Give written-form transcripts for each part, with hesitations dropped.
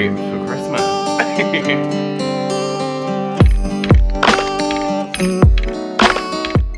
decorate for Christmas.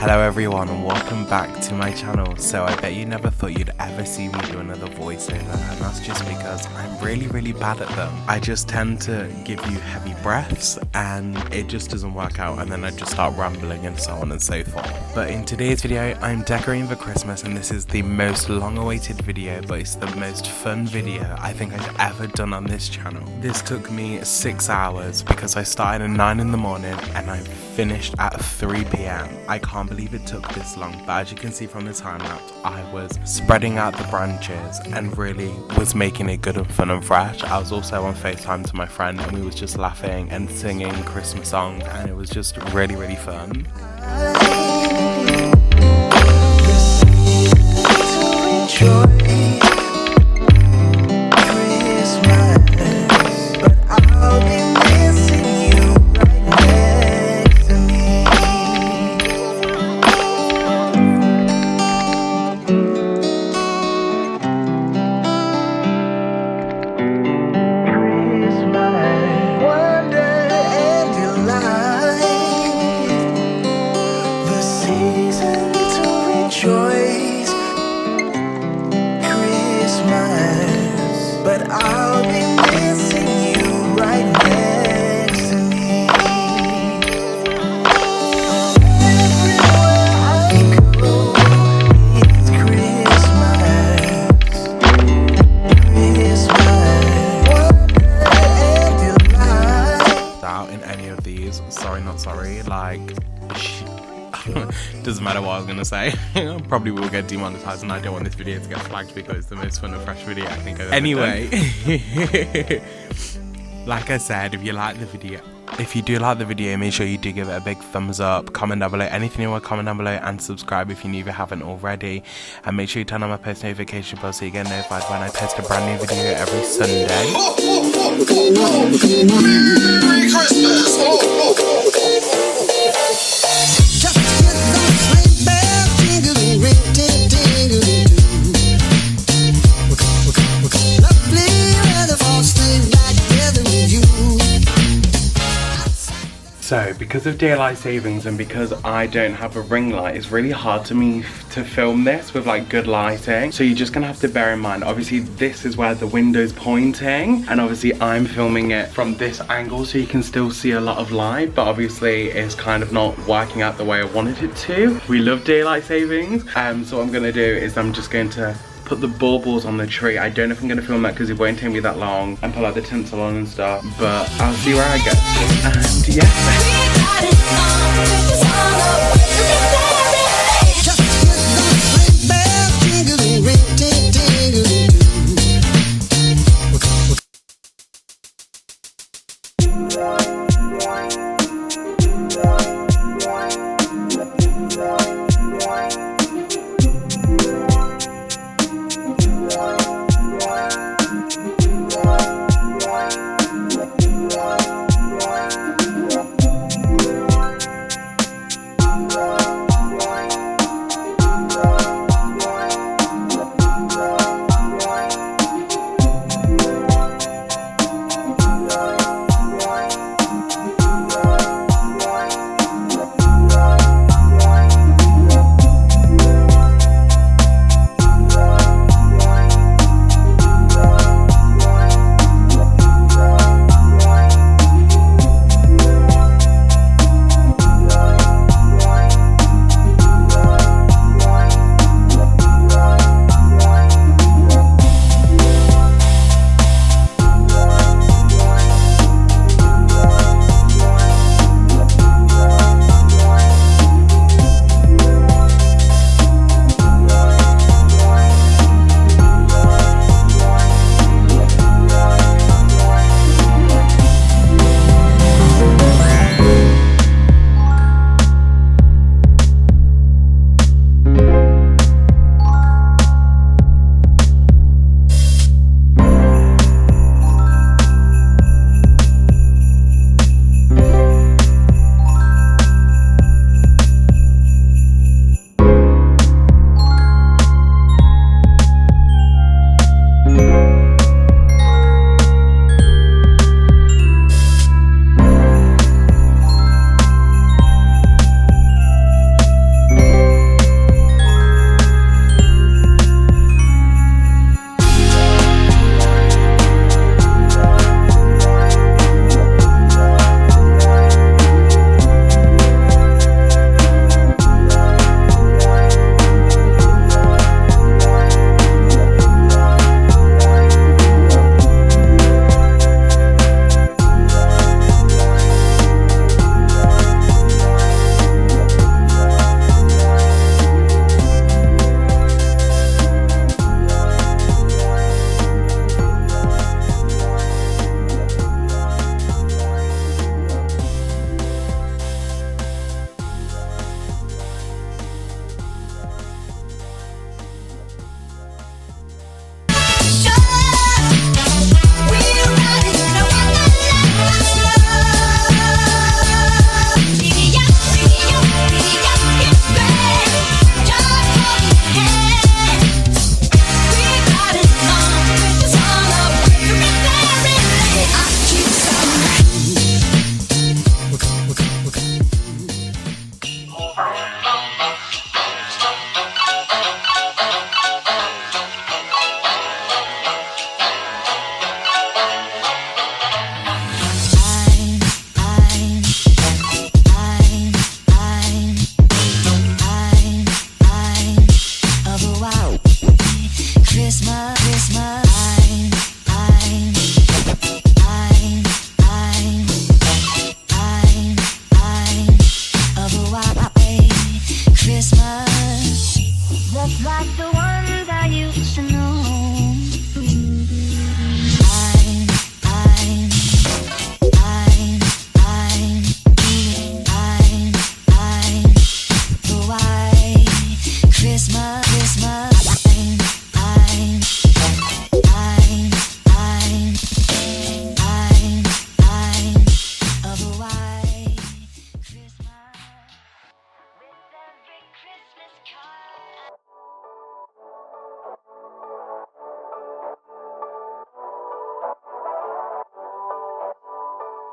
Hello everyone and welcome back to my channel. So I bet you never thought you'd ever see me do another voiceover, and that's just because I'm really bad at them. I just tend to give you heavy breaths and it just doesn't work out, and then I just start rambling and so on and so forth. But in today's video I'm decorating for Christmas, and this is the most long awaited video, but it's the most fun video I think I've ever done on this channel. This took me 6 hours because I started at 9 in the morning and I finished at 3 p.m. I can't believe it took this long, but as you can see from the time lapse, I was spreading out the branches and really was making it good and fun and fresh. I was also on FaceTime to my friend and we was just laughing and singing Christmas songs, and it was just really fun. But I'll be missing you right next to me. Everywhere I go, it's Christmas. Wonder and delight. Out in any of these, not sorry, like, doesn't matter what I was gonna say. Probably will get demonetized, and I don't want this video to get flagged because it's the most fun and fresh video I think I've ever done. Like I said, if you do like the video, make sure you do give it a big thumbs up, comment down below anything you want, comment down below, and subscribe if you haven't already, and make sure you turn on my post notification bell so you get notified when I post a brand new video every Sunday. Merry Christmas! So, because of daylight savings and because I don't have a ring light, it's really hard to me to film this with like good lighting. So you're just gonna have to bear in mind, obviously this is where the window's pointing, and obviously I'm filming it from this angle so you can still see a lot of light, but obviously it's kind of not working out the way I wanted it to. We love daylight savings. So what I'm gonna do is I'm just going to put the baubles on the tree. I don't know if I'm gonna film that because it won't take me that long, and put like the tinsel on and stuff, but I'll see where I get to. And yeah.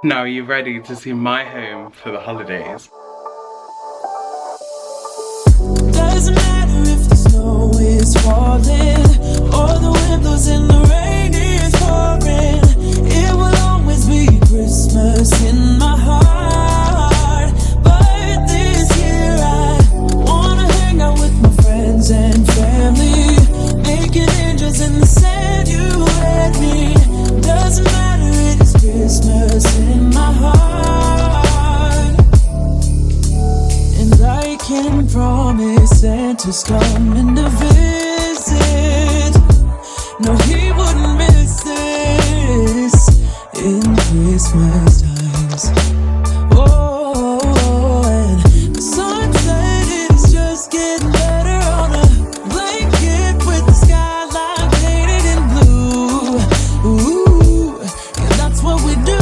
Now, are you ready to see my home for the holidays? Doesn't matter if the snow is falling or the wind blows and the rain is pouring. It will always be Christmas in my heart. But this year I wanna hang out with my friends and family, making angels in the sand, you and me. Doesn't matter, it is Christmas in my heart. And I can promise Santa's coming to visit. No, he wouldn't miss this in Christmas times. Oh, and the sunset is just getting better on a blanket with the skyline painted in blue. Ooh, and that's what we do.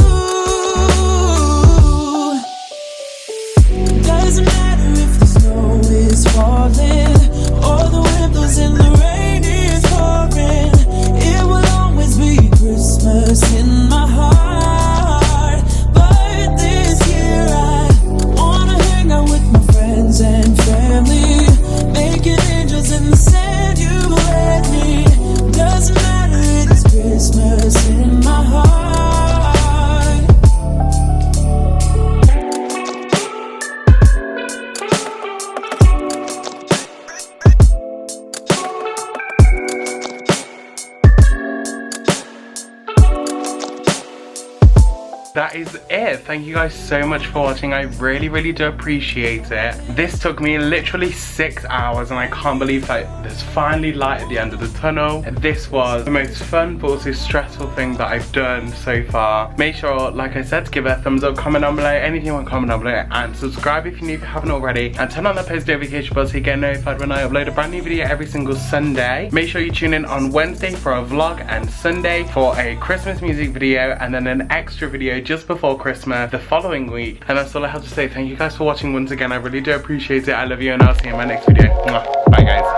Doesn't matter if the snow is falling or the wind blows and the rain is pouring. It will always be Christmas in my heart. But this year I wanna hang out with my friends and family, making angels in the sand, you and me. Doesn't matter, it is Christmas in my heart. That is it. Thank you guys so much for watching. I really do appreciate it. This took me literally 6 hours and I can't believe that there's finally light at the end of the tunnel. This was the most fun but also stressful thing that I've done so far. Make sure, like I said, to give it a thumbs up, comment down below, anything you want, comment down below, and subscribe if you're new, if you haven't already, and turn on that post notification bell so you get notified when I upload a brand new video every single Sunday. Make sure you tune in on Wednesday for a vlog and Sunday for a Christmas music video, and then an extra video just before Christmas the following week. And that's all I have to say. Thank you guys for watching once again. I really do appreciate it. I love you and I'll see you in my next video. Mwah. Bye guys.